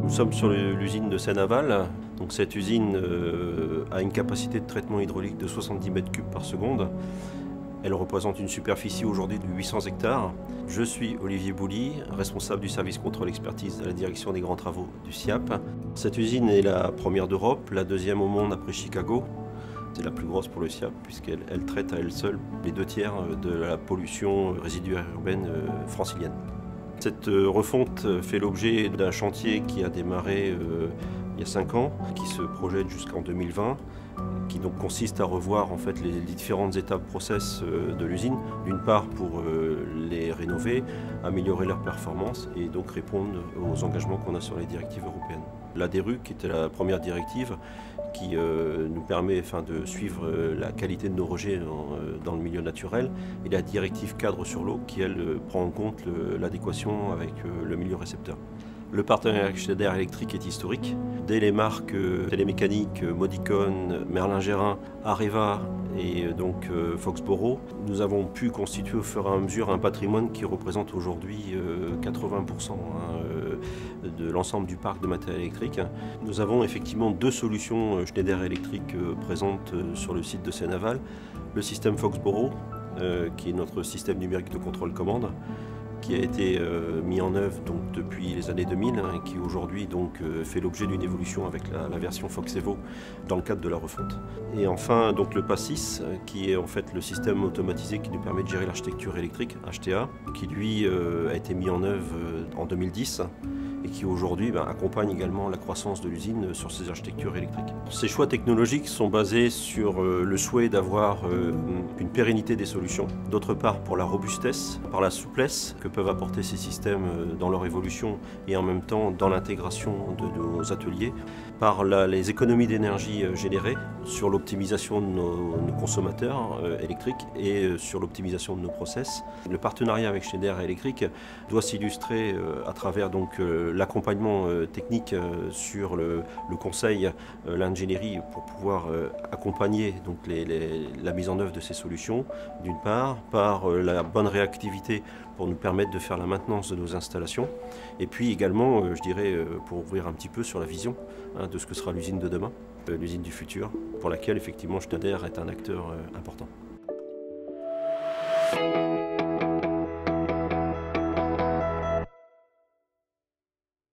Nous sommes sur l'usine de Seine-Aval. Donc cette usine a une capacité de traitement hydraulique de 70 mètres cubes par seconde. Elle représente une superficie aujourd'hui de 800 hectares. Je suis Olivier Bouly, responsable du service contrôle expertise de la direction des grands travaux du SIAP. Cette usine est la première d'Europe, la deuxième au monde après Chicago. C'est la plus grosse pour le SIAP puisqu'elle traite à elle seule les 2/3 de la pollution résiduaire urbaine francilienne. Cette refonte fait l'objet d'un chantier qui a démarré il y a 5 ans, qui se projette jusqu'en 2020, qui donc consiste à revoir en fait les différentes étapes process de l'usine, d'une part pour les rénover, améliorer leur performance et donc répondre aux engagements qu'on a sur les directives européennes. La DERU, qui était la première directive, qui nous permet de suivre la qualité de nos rejets dans le milieu naturel, et la directive cadre sur l'eau, qui elle prend en compte l'adéquation avec le milieu récepteur. Le partenariat avec Schneider Electric est historique. Dès les marques télémécaniques Modicon, Merlin-Gérin, Areva et donc Foxboro, nous avons pu constituer au fur et à mesure un patrimoine qui représente aujourd'hui 80% de l'ensemble du parc de matériel électrique. Nous avons effectivement 2 solutions Schneider Electric présentes sur le site de Seine-Aval. Le système Foxboro, qui est notre système numérique de contrôle commande, qui a été mis en œuvre donc, depuis les années 2000 et qui aujourd'hui fait l'objet d'une évolution avec la version Fox Evo dans le cadre de la refonte. Et enfin donc le PAS6 qui est en fait le système automatisé qui nous permet de gérer l'architecture électrique, HTA, qui lui a été mis en œuvre en 2010 et qui aujourd'hui accompagne également la croissance de l'usine sur ses architectures électriques. Ces choix technologiques sont basés sur le souhait d'avoir une pérennité des solutions, d'autre part pour la robustesse, par la souplesse que peuvent apporter ces systèmes dans leur évolution et en même temps dans l'intégration de nos ateliers, par les économies d'énergie générées sur l'optimisation de nos consommateurs électriques et sur l'optimisation de nos process. Le partenariat avec Schneider Electric doit s'illustrer à travers l'accompagnement technique sur le conseil, l'ingénierie pour pouvoir accompagner la mise en œuvre de ces solutions, d'une part, par la bonne réactivité pour nous permettre de faire la maintenance de nos installations, et puis également, je dirais, pour ouvrir un petit peu sur la vision de ce que sera l'usine de demain, l'usine du futur, pour laquelle effectivement Schneider est un acteur important.